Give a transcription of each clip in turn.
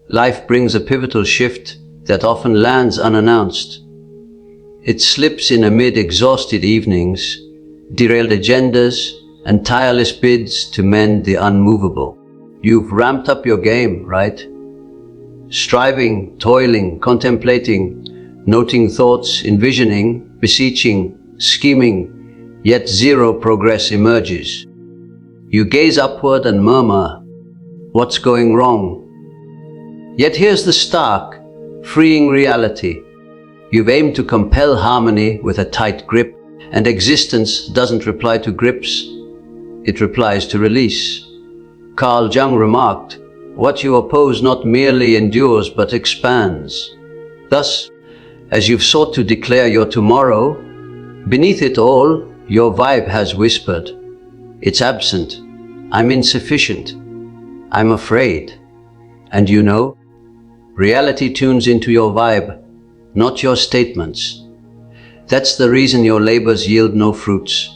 life brings a pivotal shift that often lands unannounced. It slips in amid exhausted evenings, derailed agendas, and tireless bids to mend the unmovable. You've ramped up your game, right? Striving, toiling, contemplating, noting thoughts, envisioning, beseeching, scheming, yet zero progress emerges. You gaze upward and murmur, "What's going wrong?" Yet here's the stark, freeing reality. You've aimed to compel harmony with a tight grip, and existence doesn't reply to grips, it replies to release. Carl Jung remarked, "What you oppose not merely endures but expands." Thus, as you've sought to declare your tomorrow, beneath it all, your vibe has whispered, "It's absent. I'm insufficient. I'm afraid." And you know, reality tunes into your vibe, not your statements. That's the reason your labors yield no fruits.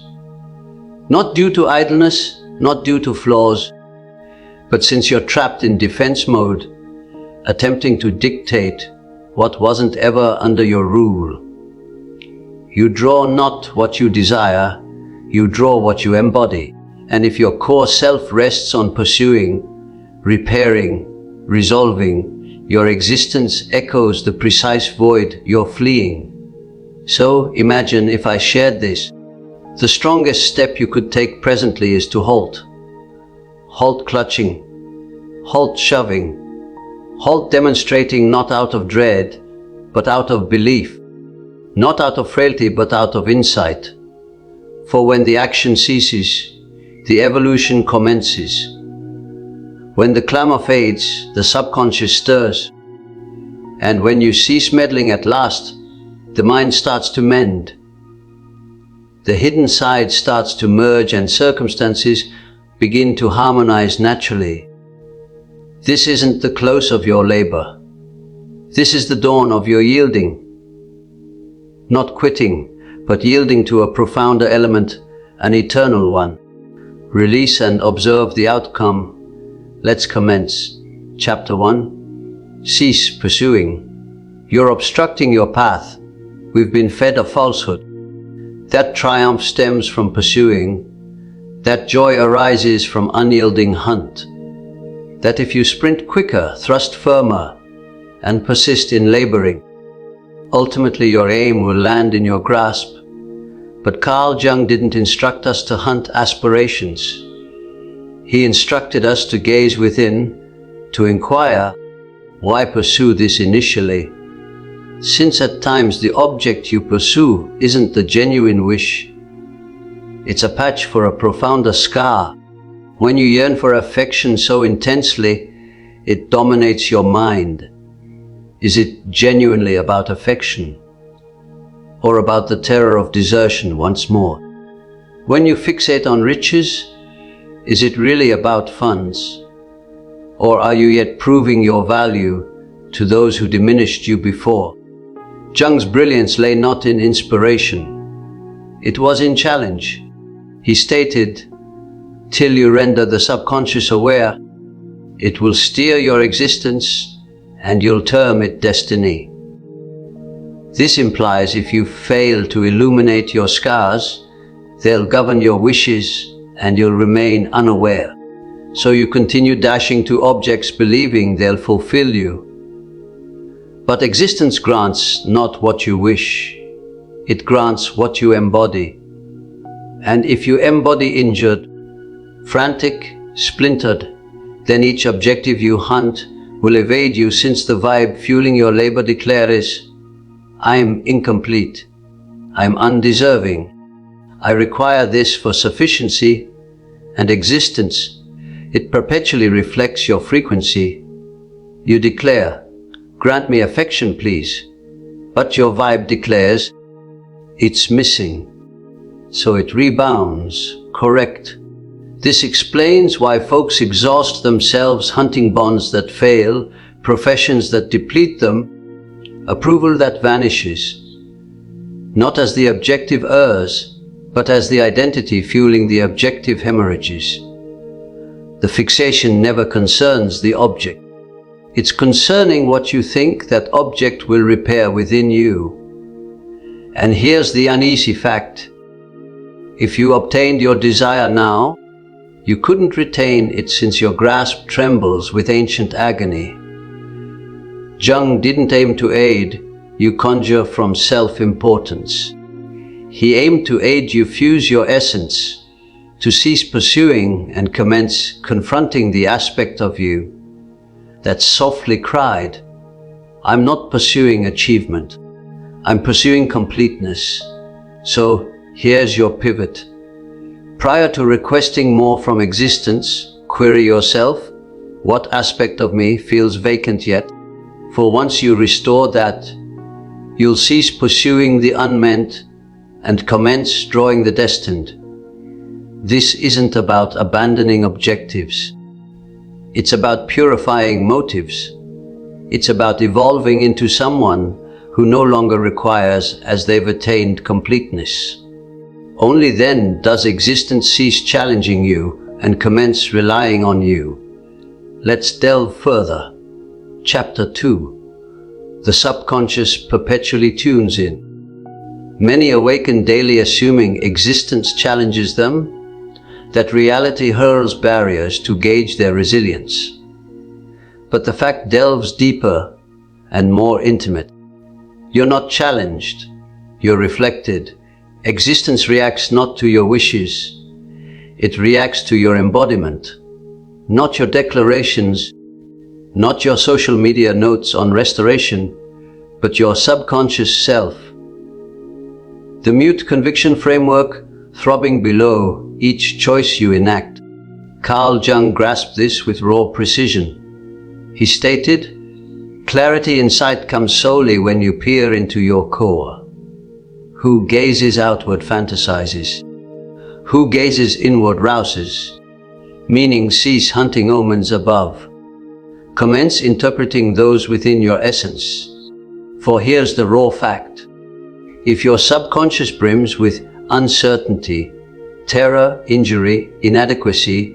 Not due to idleness, not due to flaws, but since you're trapped in defense mode, attempting to dictate what wasn't ever under your rule. You draw not what you desire, you draw what you embody. And if your core self rests on pursuing, repairing, resolving, your existence echoes the precise void you're fleeing. So imagine if I shared this. The strongest step you could take presently is to halt. Halt clutching, halt shoving, halt demonstrating not out of dread, but out of belief, not out of frailty, but out of insight. For when the action ceases, the evolution commences. When the clamor fades, the subconscious stirs. And when you cease meddling at last, the mind starts to mend. The hidden side starts to merge and circumstances begin to harmonize naturally. This isn't the close of your labor. This is the dawn of your yielding. Not quitting, but yielding to a profounder element, an eternal one. Release and observe the outcome. Let's commence. Chapter 1. Cease pursuing. You're obstructing your path. We've been fed a falsehood. That triumph stems from pursuing. That joy arises from unyielding hunt. That if you sprint quicker, thrust firmer, and persist in laboring, ultimately your aim will land in your grasp. But Carl Jung didn't instruct us to hunt aspirations. He instructed us to gaze within, to inquire, why pursue this initially? Since at times the object you pursue isn't the genuine wish. It's a patch for a profounder scar. When you yearn for affection so intensely, it dominates your mind. Is it genuinely about affection? Or about the terror of desertion once more? When you fixate on riches, is it really about funds? Or are you yet proving your value to those who diminished you before? Jung's brilliance lay not in inspiration. It was in challenge. He stated, "Till you render the subconscious aware, it will steer your existence and you'll term it destiny." This implies if you fail to illuminate your scars, they'll govern your wishes and you'll remain unaware. So you continue dashing to objects believing they'll fulfill you. But existence grants not what you wish. It grants what you embody. And if you embody injured, frantic, splintered, then each objective you hunt will evade you, since the vibe fueling your labor declares, "I'm incomplete. I'm undeserving. I require this for sufficiency and existence." It perpetually reflects your frequency. You declare, "Grant me affection, please." But your vibe declares, "It's missing." So it rebounds, correct. This explains why folks exhaust themselves hunting bonds that fail, professions that deplete them, approval that vanishes. Not as the objective errs, but as the identity fueling the objective hemorrhages. The fixation never concerns the object. It's concerning what you think that object will repair within you. And here's the uneasy fact. If you obtained your desire now, you couldn't retain it since your grasp trembles with ancient agony. Jung didn't aim to aid you conjure from self-importance. He aimed to aid you fuse your essence, to cease pursuing and commence confronting the aspect of you that softly cried, "I'm not pursuing achievement. I'm pursuing completeness." So here's your pivot. Prior to requesting more from existence, query yourself, what aspect of me feels vacant yet? For once you restore that, you'll cease pursuing the unmeant and commence drawing the destined. This isn't about abandoning objectives. It's about purifying motives. It's about evolving into someone who no longer requires as they've attained completeness. Only then does existence cease challenging you and commence relying on you. Let's delve further. Chapter 2. The subconscious perpetually tunes in. Many awaken daily assuming existence challenges them, that reality hurls barriers to gauge their resilience. But the fact delves deeper and more intimate. You're not challenged, you're reflected. Existence reacts not to your wishes, it reacts to your embodiment, not your declarations, not your social media notes on restoration, but your subconscious self. The mute conviction framework throbbing below each choice you enact. Carl Jung grasped this with raw precision. He stated, "Clarity in sight comes solely when you peer into your core. Who gazes outward fantasizes. Who gazes inward rouses. Meaning cease hunting omens above. Commence interpreting those within your essence. For here's the raw fact. If your subconscious brims with uncertainty, terror, injury, inadequacy,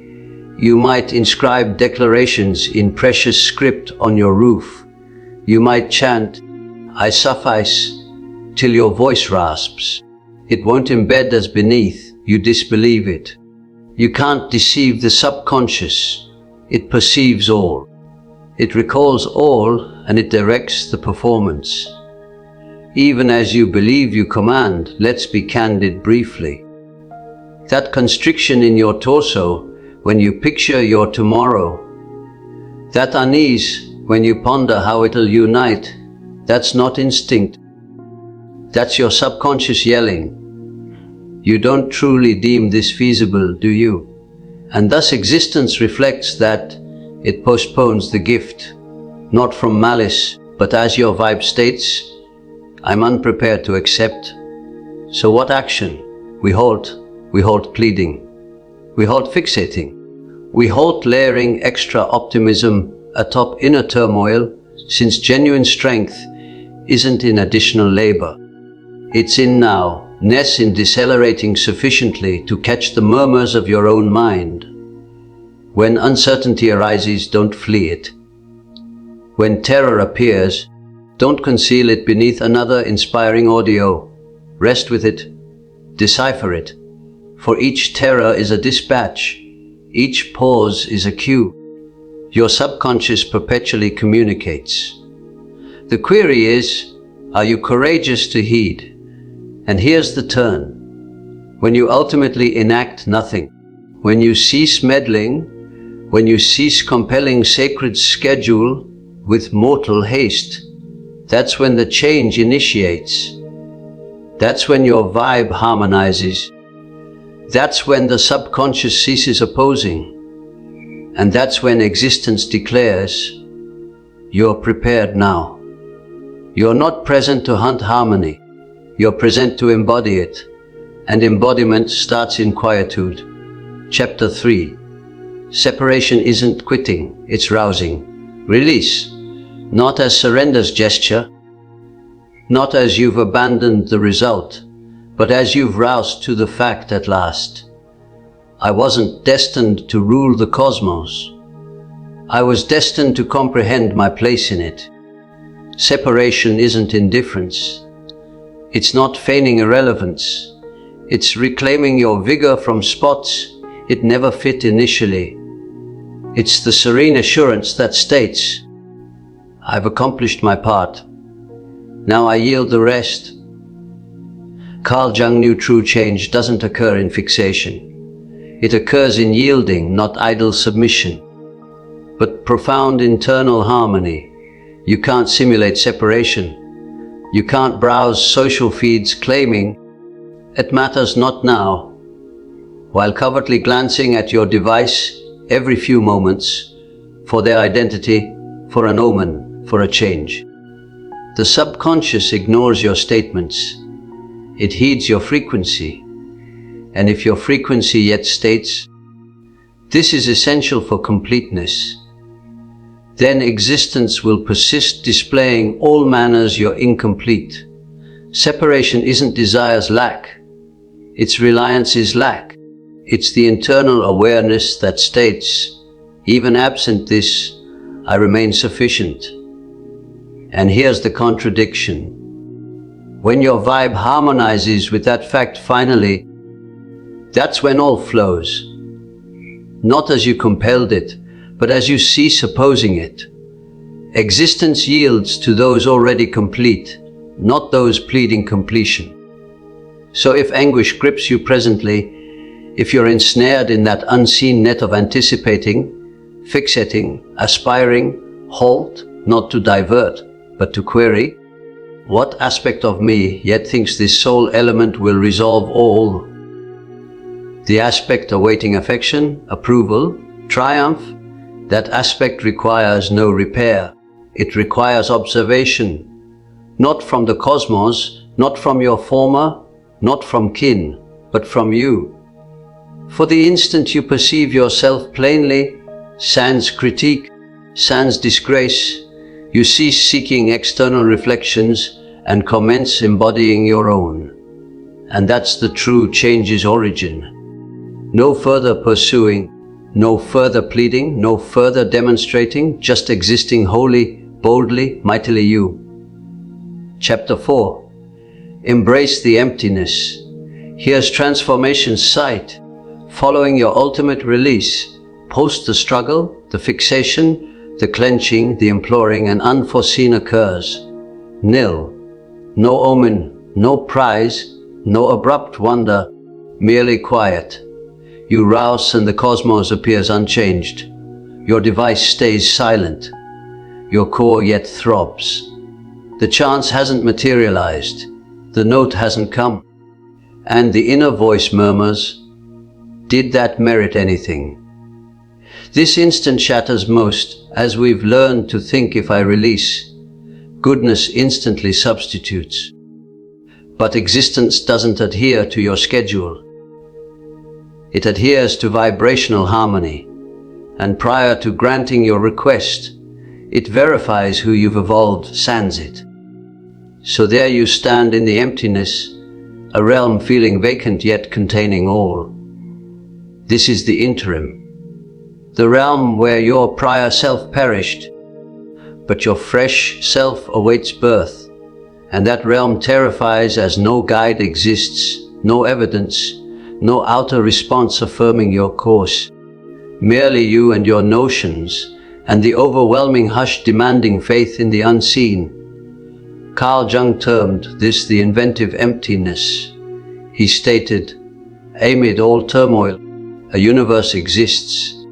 you might inscribe declarations in precious script on your roof. You might chant, "I suffice," till your voice rasps. It won't embed as beneath, you disbelieve it. You can't deceive the subconscious. It perceives all. It recalls all and it directs the performance. Even as you believe you command, let's be candid briefly. That constriction in your torso when you picture your tomorrow, that unease when you ponder how it'll unite, that's not instinct. That's your subconscious yelling. You don't truly deem this feasible, do you? And thus existence reflects that it postpones the gift, not from malice, but as your vibe states, "I'm unprepared to accept." So what action? We halt pleading. We halt fixating. We halt layering extra optimism atop inner turmoil, since genuine strength isn't in additional labor. It's in now-ness, in decelerating sufficiently to catch the murmurs of your own mind. When uncertainty arises, don't flee it. When terror appears, don't conceal it beneath another inspiring audio. Rest with it. Decipher it. For each terror is a dispatch. Each pause is a cue. Your subconscious perpetually communicates. The query is, are you courageous to heed? And here's the turn. When you ultimately enact nothing, when you cease meddling, when you cease compelling sacred schedule with mortal haste, that's when the change initiates. That's when your vibe harmonizes. That's when the subconscious ceases opposing. And that's when existence declares, you're prepared now. You're not present to hunt harmony. You're present to embody it. And embodiment starts in quietude. Chapter 3. Separation isn't quitting, it's rousing. Release. Not as surrender's gesture, not as you've abandoned the result, but as you've roused to the fact at last. I wasn't destined to rule the cosmos. I was destined to comprehend my place in it. Separation isn't indifference. It's not feigning irrelevance. It's reclaiming your vigor from spots it never fit initially. It's the serene assurance that states, I've accomplished my part. Now I yield the rest. Carl Jung knew true change doesn't occur in fixation. It occurs in yielding, not idle submission, but profound internal harmony. You can't simulate separation. You can't browse social feeds claiming, it matters not now, while covertly glancing at your device every few moments for their identity, for an omen, for a change. The subconscious ignores your statements. It heeds your frequency. And if your frequency yet states, this is essential for completeness, then existence will persist displaying all manners you're incomplete. Separation isn't desire's lack. Its reliance is lack. It's the internal awareness that states, even absent this, I remain sufficient. And here's the contradiction. When your vibe harmonizes with that fact finally, that's when all flows. Not as you compelled it, but as you cease opposing it. Existence yields to those already complete, not those pleading completion. So if anguish grips you presently, if you're ensnared in that unseen net of anticipating, fixating, aspiring, halt, not to divert, but to query, what aspect of me yet thinks this soul element will resolve all? The aspect awaiting affection, approval, triumph, that aspect requires no repair. It requires observation, not from the cosmos, not from your former, not from kin, but from you. For the instant you perceive yourself plainly, sans critique, sans disgrace, you cease seeking external reflections and commence embodying your own. And that's the true change's origin. No further pursuing, no further pleading, no further demonstrating, just existing wholly, boldly, mightily you. Chapter 4. Embrace the emptiness. Here's transformation's sight. Following your ultimate release, post the struggle, the fixation, the clenching, the imploring, and unforeseen occurs. Nil. No omen, no prize, no abrupt wonder, merely quiet. You rouse and the cosmos appears unchanged. Your device stays silent. Your core yet throbs. The chance hasn't materialized. The note hasn't come. And the inner voice murmurs, did that merit anything? This instant shatters most, as we've learned to think if I release, goodness instantly substitutes. But existence doesn't adhere to your schedule. It adheres to vibrational harmony, and prior to granting your request, it verifies who you've evolved sans it. So there you stand in the emptiness, a realm feeling vacant yet containing all. This is the interim, the realm where your prior self perished, but your fresh self awaits birth, and that realm terrifies as no guide exists, no evidence, no outer response affirming your course, merely you and your notions, and the overwhelming hush demanding faith in the unseen. Carl Jung termed this the inventive emptiness. He stated, amid all turmoil, a universe exists.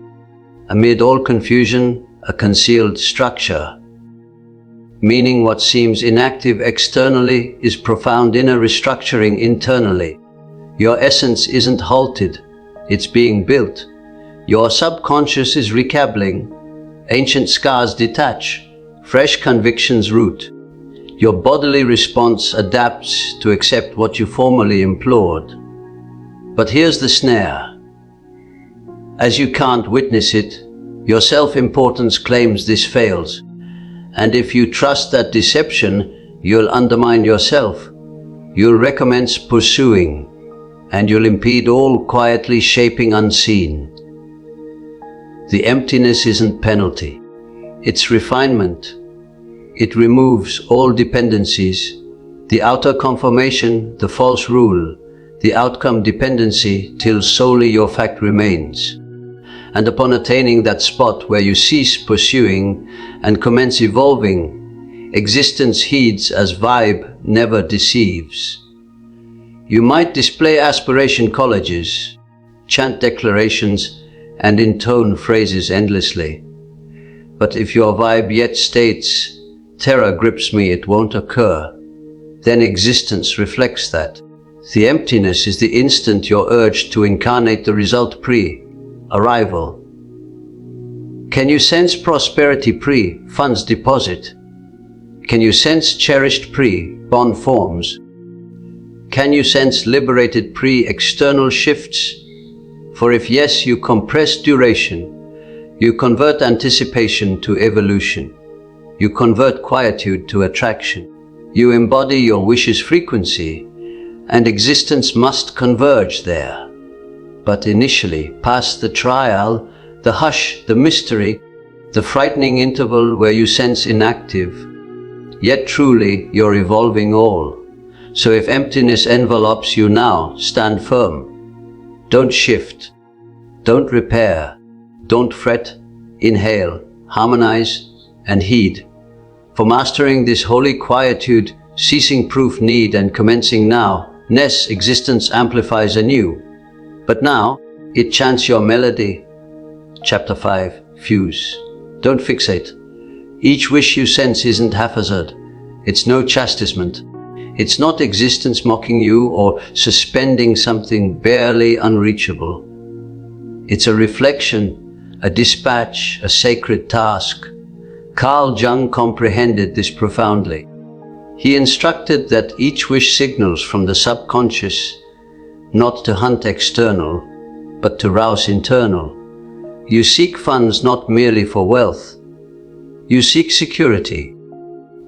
Amid all confusion, a concealed structure. Meaning what seems inactive externally is profound inner restructuring internally. Your essence isn't halted, it's being built. Your subconscious is recabbling. Ancient scars detach, fresh convictions root. Your bodily response adapts to accept what you formerly implored. But here's the snare. As you can't witness it, your self-importance claims this fails. And if you trust that deception, you'll undermine yourself. You'll recommence pursuing, and you'll impede all quietly shaping unseen. The emptiness isn't penalty. It's refinement. It removes all dependencies, the outer conformation, the false rule, the outcome dependency, till solely your fact remains. And upon attaining that spot where you cease pursuing and commence evolving, existence heeds as vibe never deceives. You might display aspiration colleges, chant declarations, and intone phrases endlessly. But if your vibe yet states, "Terror grips me, it won't occur," then existence reflects that. The emptiness is the instant you're urged to incarnate the result pre-arrival. Can you sense prosperity pre-funds deposit? Can you sense cherished pre-bond forms? Can you sense liberated pre-external shifts? For if yes, you compress duration, you convert anticipation to evolution, you convert quietude to attraction, you embody your wish's frequency, and existence must converge there. But initially, past the trial, the hush, the mystery, the frightening interval where you sense inactive, yet truly you're evolving all. So if emptiness envelops you now, stand firm. Don't shift. Don't repair. Don't fret. Inhale, harmonize, and heed. For mastering this holy quietude, ceasing proof need and commencing now, ness existence amplifies anew. But now, it chants your melody. Chapter 5, Fuse. Don't fixate. Each wish you sense isn't haphazard. It's no chastisement. It's not existence mocking you or suspending something barely unreachable. It's a reflection, a dispatch, a sacred task. Carl Jung comprehended this profoundly. He instructed that each wish signals from the subconscious, not to hunt external, but to rouse internal. You seek funds not merely for wealth. You seek security.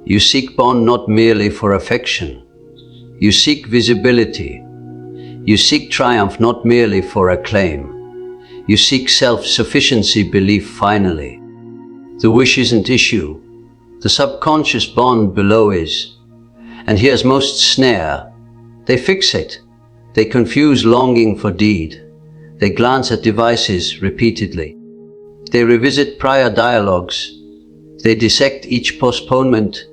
You seek bond not merely for affection. You seek visibility. You seek triumph not merely for acclaim. You seek self-sufficiency belief finally. The wish isn't issue. The subconscious bond below is. And here's most snare. They fixate. They confuse longing for deed. They glance at devices repeatedly. They revisit prior dialogues. They dissect each postponement,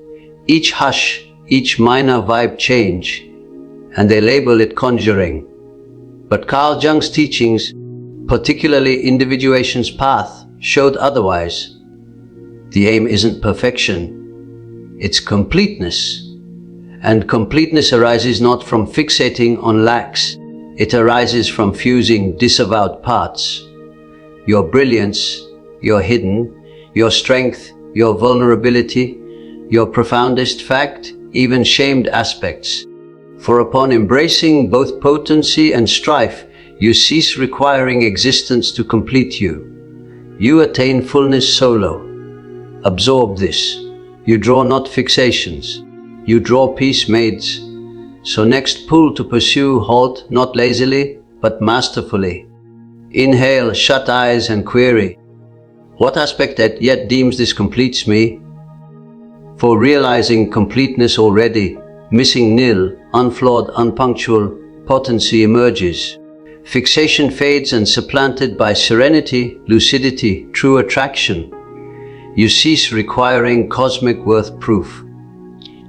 each hush, each minor vibe change, and they label it conjuring. But Carl Jung's teachings, particularly Individuation's Path, showed otherwise. The aim isn't perfection, it's completeness. And completeness arises not from fixating on lacks, it arises from fusing disavowed parts. Your brilliance, your hidden, your strength, your vulnerability, your profoundest fact, even shamed aspects. For upon embracing both potency and strife, you cease requiring existence to complete you. You attain fullness solo. Absorb this. You draw not fixations. You draw peace maids. So next pull to pursue, halt not lazily, but masterfully. Inhale, shut eyes and query. What aspect that yet deems this completes me? For realizing completeness already, missing nil, unflawed, unpunctual, potency emerges. Fixation fades and supplanted by serenity, lucidity, true attraction. You cease requiring cosmic worth proof.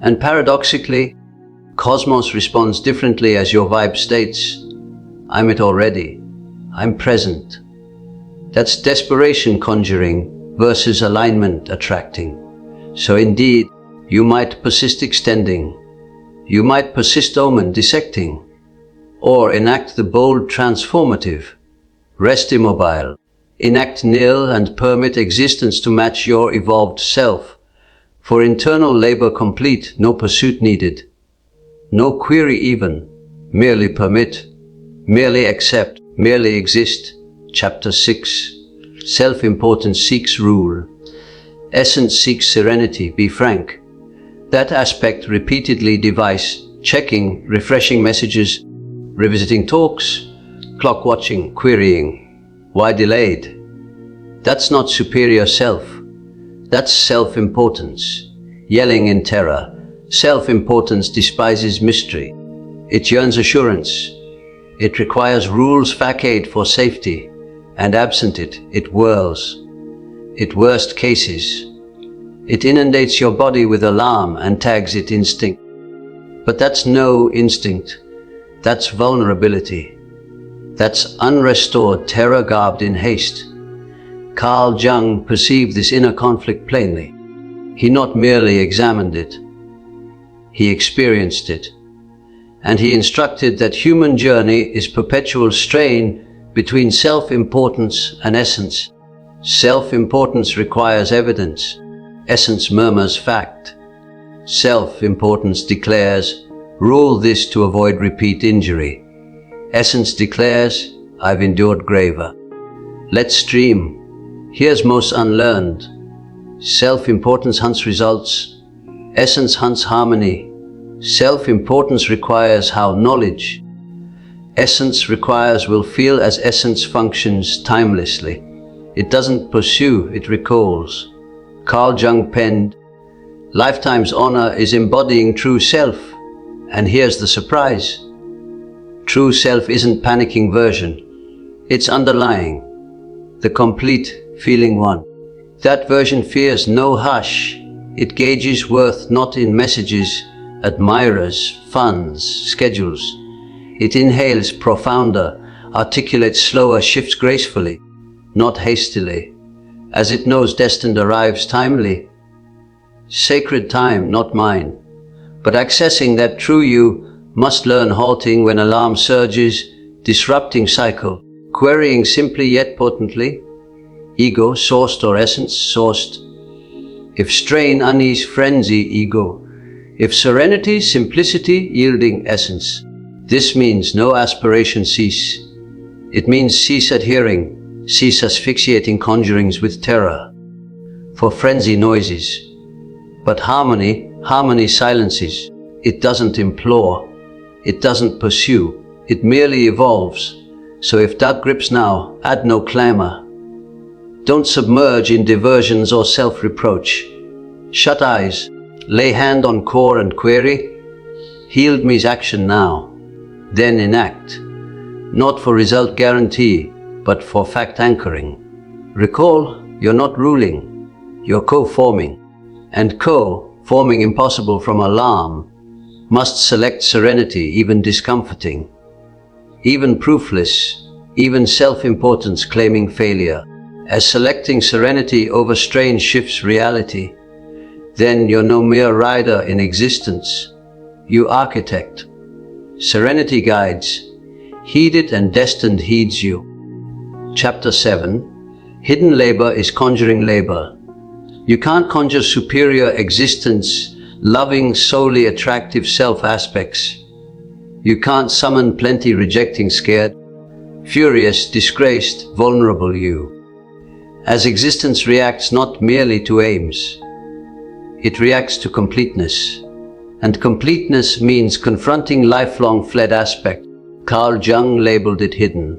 And paradoxically, cosmos responds differently as your vibe states. I'm it already. I'm present. That's desperation conjuring versus alignment attracting. So indeed, you might persist extending. You might persist omen dissecting. Or enact the bold transformative. Rest immobile. Enact nil and permit existence to match your evolved self. For internal labor complete, no pursuit needed. No query even. Merely permit. Merely accept. Merely exist. Chapter 6. Self-importance seeks rule. Essence seeks serenity, be frank. That aspect repeatedly device, checking, refreshing messages, revisiting talks, clock watching, querying. Why delayed? That's not superior self. That's self-importance. Yelling in terror. Self-importance despises mystery. It yearns assurance. It requires rules facade for safety, and absent it, it whirls. It worst cases. It inundates your body with alarm and tags it instinct. But that's no instinct. That's vulnerability. That's unrestored terror garbed in haste. Carl Jung perceived this inner conflict plainly. He not merely examined it, he experienced it. And he instructed that human journey is perpetual strain between self-importance and essence. Self-importance requires evidence. Essence murmurs fact. Self-importance declares, rule this to avoid repeat injury. Essence declares, I've endured graver. Let's stream. Here's most unlearned. Self-importance hunts results. Essence hunts harmony. Self-importance requires how knowledge. Essence requires will feel as essence functions timelessly. It doesn't pursue, it recalls. Carl Jung penned, lifetime's honor is embodying true self. And here's the surprise. True self isn't panicking version. It's underlying. The complete feeling one. That version fears no hush. It gauges worth not in messages, admirers, funds, schedules. It inhales profounder, articulates slower, shifts gracefully, not hastily, as it knows destined arrives timely. Sacred time, not mine. But accessing that true you must learn halting when alarm surges, disrupting cycle, querying simply yet potently, ego sourced or essence sourced. If strain, unease, frenzy, ego. If serenity, simplicity, yielding essence. This means no aspiration cease. It means cease adhering, cease asphyxiating conjurings with terror. For frenzy noises. But harmony silences. It doesn't implore. It doesn't pursue. It merely evolves. So if doubt grips now, add no clamor. Don't submerge in diversions or self-reproach. Shut eyes, lay hand on core and query. Healed means action now, then enact. Not for result guarantee, but for fact anchoring. Recall, you're not ruling, you're co-forming. And co-forming impossible from alarm must select serenity, even discomforting. Even proofless, even self-importance claiming failure. As selecting serenity over strain shifts reality, then you're no mere rider in existence. You architect. Serenity guides. Heeded and destined heeds you. Chapter 7. Hidden labor is conjuring labor. You can't conjure superior existence, loving, solely attractive self-aspects. You can't summon plenty rejecting scared, furious, disgraced, vulnerable you. As existence reacts not merely to aims, it reacts to completeness. And completeness means confronting lifelong fled aspect. Carl Jung labeled it hidden.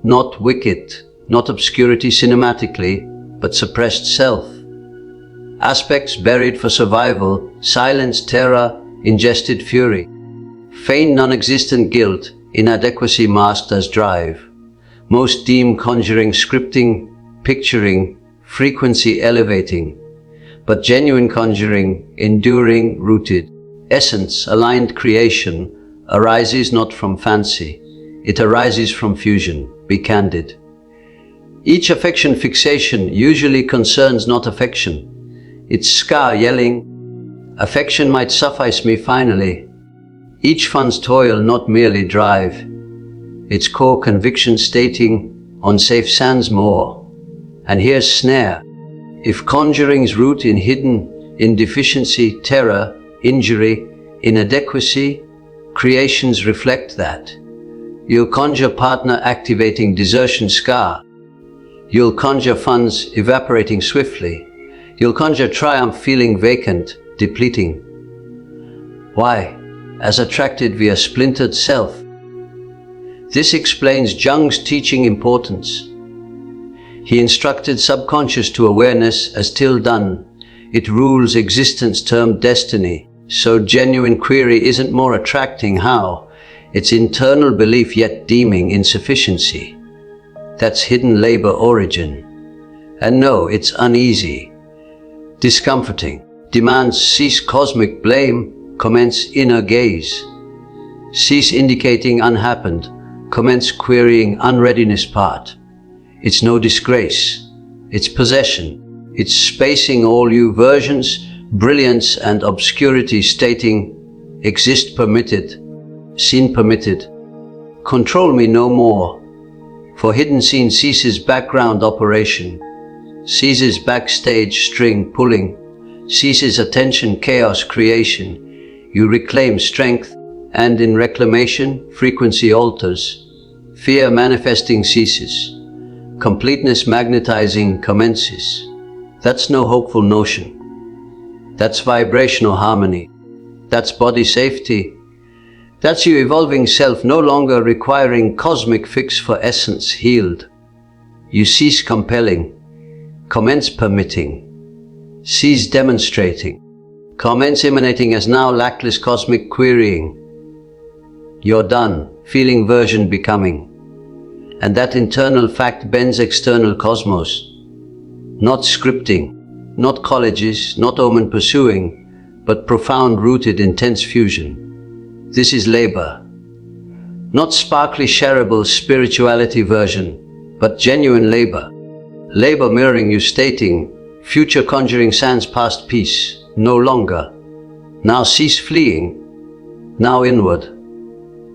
Not wicked, not obscurity cinematically, but suppressed self. Aspects buried for survival, silenced terror, ingested fury. Feigned non-existent guilt, inadequacy masked as drive. Most deem conjuring, scripting, picturing, frequency elevating, but genuine conjuring, enduring, rooted. Essence, aligned creation, arises not from fancy, it arises from fusion. Be candid. Each affection fixation usually concerns not affection. It's scar yelling, affection might suffice me finally. Each funds toil, not merely drive. Its core conviction stating, on safe sands more. And here's snare. If conjuring's root in hidden, in deficiency, terror, injury, inadequacy, creations reflect that. You'll conjure partner activating desertion scar. You'll conjure funds evaporating swiftly. You'll conjure triumph feeling vacant, depleting. Why? As attracted via splintered self. This explains Jung's teaching importance. He instructed subconscious to awareness as till done. It rules existence termed destiny. So genuine query isn't more attracting how? It's internal belief yet deeming insufficiency. That's hidden labor origin. And no, it's uneasy, discomforting, demands cease cosmic blame, commence inner gaze. Cease indicating unhappened, commence querying unreadiness part. It's no disgrace, it's possession, it's spacing all you versions, brilliance and obscurity stating, exist permitted, seen permitted, control me no more, for hidden scene ceases background operation, ceases backstage string pulling, ceases attention chaos creation, you reclaim strength, and in reclamation frequency alters, fear manifesting ceases, completeness magnetizing commences. That's no hopeful notion. That's vibrational harmony. That's body safety. That's you evolving self no longer requiring cosmic fix for essence healed. You cease compelling, commence permitting, cease demonstrating, commence emanating as now lackless cosmic querying. You're done, feeling version becoming. And that internal fact bends external cosmos. Not scripting, not colleges, not omen pursuing, but profound rooted intense fusion. This is labor. Not sparkly shareable spirituality version, but genuine labor. Labor mirroring you stating, future conjuring sans past peace, no longer. Now cease fleeing, now inward.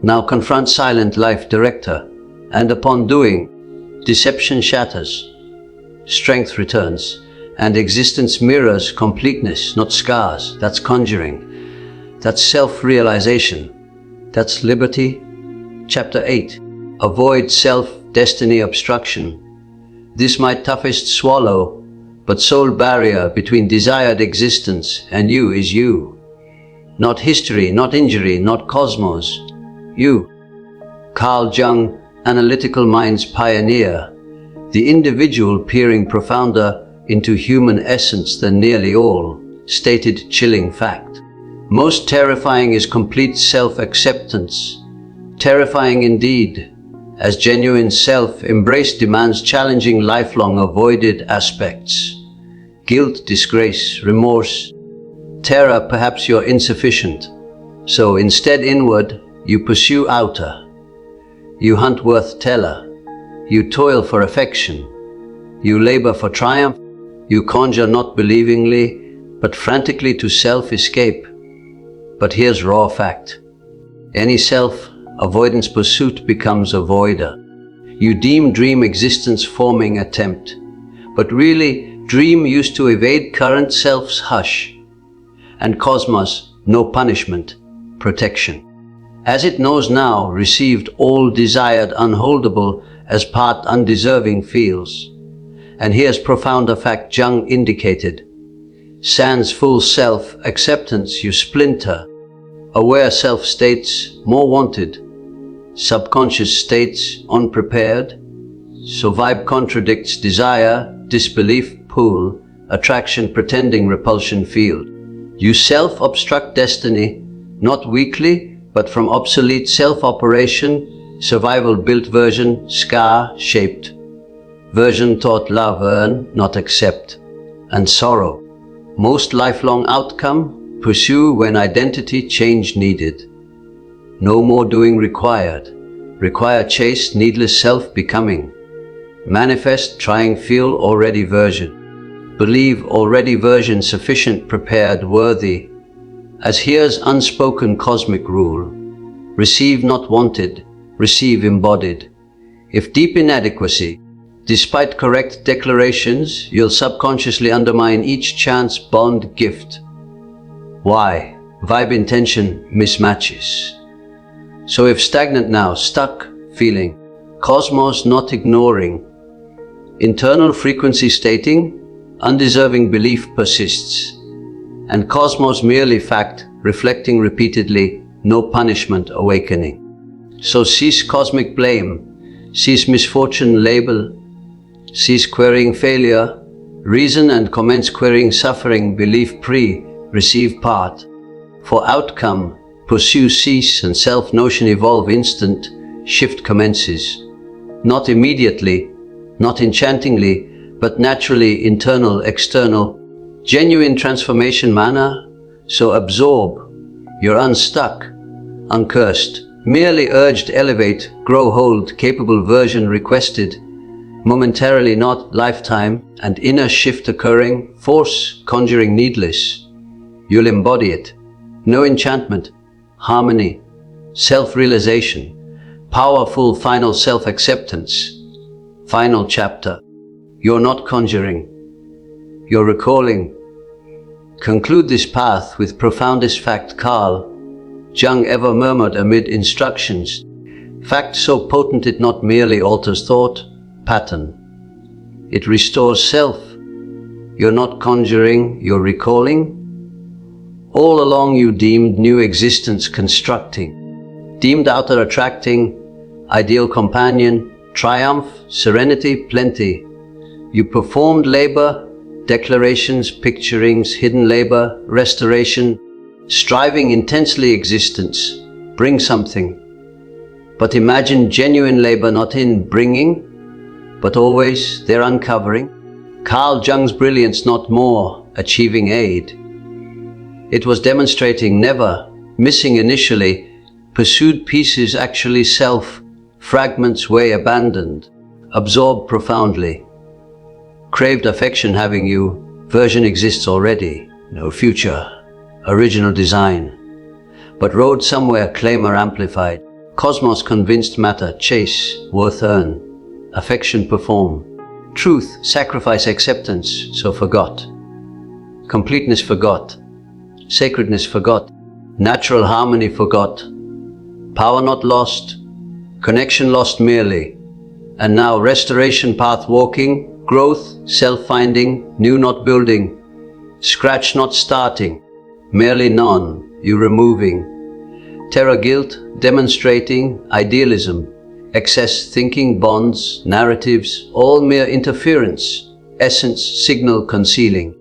Now confront silent life director, and upon doing, deception shatters, strength returns, and existence mirrors completeness, not scars. That's conjuring, that's self-realization, that's liberty. Chapter 8. Avoid self-destiny obstruction. This my toughest swallow, but sole barrier between desired existence and you is you. Not history, not injury, not cosmos. You. Carl Jung, analytical mind's pioneer, the individual peering profounder into human essence than nearly all, stated chilling fact. Most terrifying is complete self-acceptance. Terrifying indeed, as genuine self-embrace demands challenging lifelong avoided aspects. Guilt, disgrace, remorse, terror perhaps you're insufficient. So instead inward, you pursue outer. You hunt worth teller. You toil for affection. You labor for triumph. You conjure not believingly, but frantically to self-escape. But here's raw fact. Any self-avoidance pursuit becomes avoider. You deem dream existence forming attempt, but really dream used to evade current self's hush, and cosmos no punishment, protection. As it knows now, received all desired unholdable as part undeserving feels. And here's profounder fact Jung indicated. Sans full self-acceptance you splinter. Aware self-states more wanted. Subconscious states unprepared. So vibe contradicts desire, disbelief pull, attraction pretending repulsion field. You self-obstruct destiny, not weakly, but from obsolete self-operation, survival-built version, scar-shaped. Version taught love earn, not accept. And sorrow. Most lifelong outcome, pursue when identity change needed. No more doing required. Require chase, needless self-becoming. Manifest, trying feel already version. Believe already version sufficient, prepared, worthy. As here's unspoken cosmic rule, receive not wanted, receive embodied. If deep inadequacy, despite correct declarations, you'll subconsciously undermine each chance bond gift. Why? Vibe intention mismatches. So if stagnant now, stuck, feeling, cosmos not ignoring, internal frequency stating, undeserving belief persists. And cosmos merely fact, reflecting repeatedly, no punishment awakening. So cease cosmic blame, cease misfortune label, cease querying failure, reason and commence querying suffering, belief pre, receive part. For outcome, pursue cease and self-notion evolve instant, shift commences. Not immediately, not enchantingly, but naturally internal, external, genuine transformation manner. So absorb, you're unstuck, uncursed, merely urged elevate, grow hold, capable version requested, momentarily not lifetime, and inner shift occurring, force conjuring needless. You'll embody it. No enchantment, harmony, self-realization, powerful final self-acceptance. Final chapter. You're not conjuring. You're recalling. Conclude this path with profoundest fact Carl Jung ever murmured amid instructions. Fact so potent it not merely alters thought, pattern. It restores self. You're not conjuring, you're recalling. All along you deemed new existence constructing, deemed outer attracting, ideal companion, triumph, serenity, plenty. You performed labor, declarations, picturings, hidden labor, restoration, striving intensely existence, bring something. But imagine genuine labor not in bringing, but always their uncovering. Carl Jung's brilliance not more, achieving aid. It was demonstrating never, missing initially, pursued pieces actually self, fragments way abandoned, absorbed profoundly. Craved affection having you, version exists already, no future, original design. But road somewhere claimer amplified, cosmos convinced matter chase, worth earn, affection perform, truth sacrifice acceptance, so forgot. Completeness forgot, sacredness forgot, natural harmony forgot, power not lost, connection lost merely, and now restoration path walking, growth, self-finding, new not building, scratch not starting, merely none, you removing, terror guilt, demonstrating, idealism, excess thinking, bonds, narratives, all mere interference, essence, signal concealing.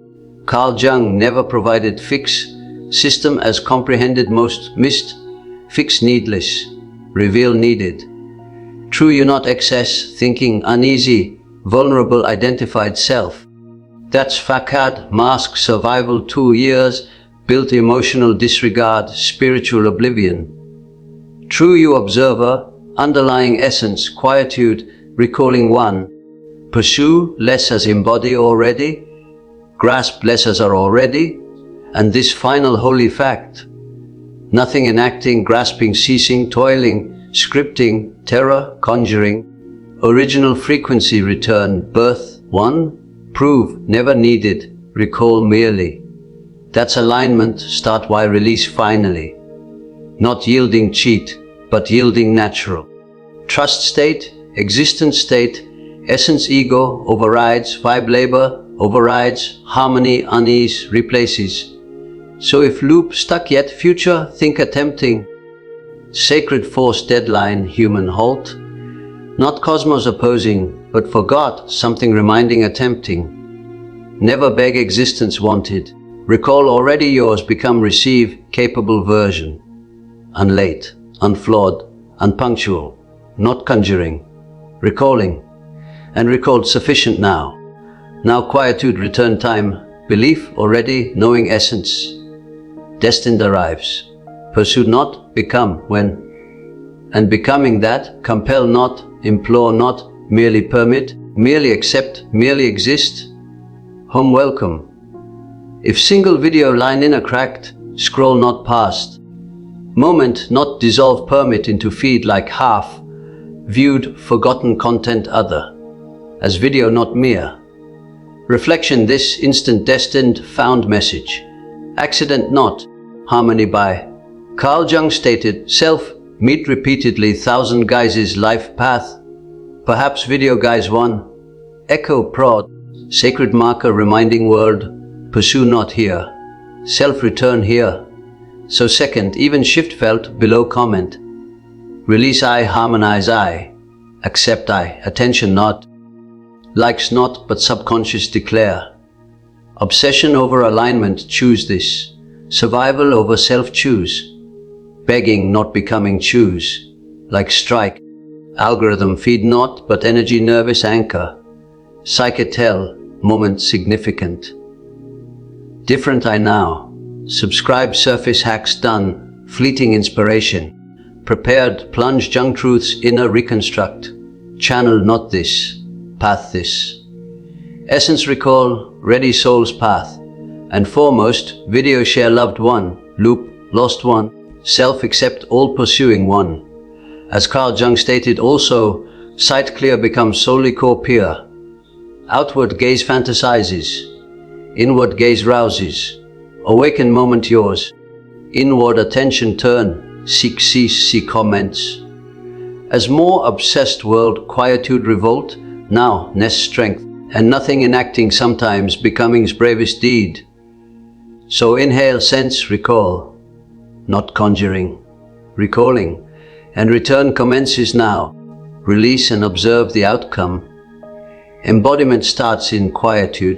Carl Jung never provided fix, system as comprehended most missed, fix needless, reveal needed. True you not excess, thinking uneasy, vulnerable identified self. That's facade, mask, survival 2 years, built emotional disregard, spiritual oblivion. True you observer, underlying essence, quietude, recalling one. Pursue less as embody already, grasp less as are already, and this final holy fact. Nothing enacting, grasping, ceasing, toiling, scripting, terror, conjuring. Original frequency return, birth, one, prove, never needed, recall merely. That's alignment, start why release finally. Not yielding cheat, but yielding natural. Trust state, existence state, essence ego, overrides, vibe labor, overrides, harmony, unease, replaces. So if loop stuck yet future, think attempting. Sacred force deadline, human halt. Not cosmos opposing, but forgot, something reminding attempting. Never beg existence wanted. Recall already yours, become receive, capable version. Unlate, unflawed, unpunctual, not conjuring. Recalling, and recalled sufficient now. Now quietude, return time, belief already, knowing essence. Destined arrives. Pursued not, become, when. And becoming that, compel not, implore not, merely permit, merely accept, merely exist. Home welcome. If single video line inner cracked, scroll not past. Moment not dissolve permit into feed like half, viewed, forgotten content other. As video not mere. Reflection this instant destined, found message. Accident not, harmony by. Carl Jung stated, self, meet repeatedly, thousand guises, life path. Perhaps video guise one. Echo prod, sacred marker reminding world, pursue not here. Self return here. So second, even shift felt, below comment. Release I, harmonize I. Accept I, attention not. likes not but subconscious declare. Obsession over alignment, choose this. Survival over self-choose. Begging, not becoming, choose. Like strike. Algorithm, feed not but energy, nervous anchor. Psyche tell, moment significant. Different I now. Subscribe, surface hacks done. Fleeting inspiration. Prepared, plunge Jung truths, inner reconstruct. Channel not this, path this. Essence recall, ready soul's path. And foremost, video share loved one, loop, lost one, self accept all pursuing one. As Carl Jung stated also, sight clear becomes solely core pure. Outward gaze fantasizes, inward gaze rouses. Awaken moment yours, inward attention turn, seek cease, see comments. As more obsessed world quietude revolt, now nest strength, and nothing enacting sometimes becoming's bravest deed. So inhale, sense, recall, not conjuring, recalling, and return commences now. Release and observe the outcome. Embodiment starts in quietude.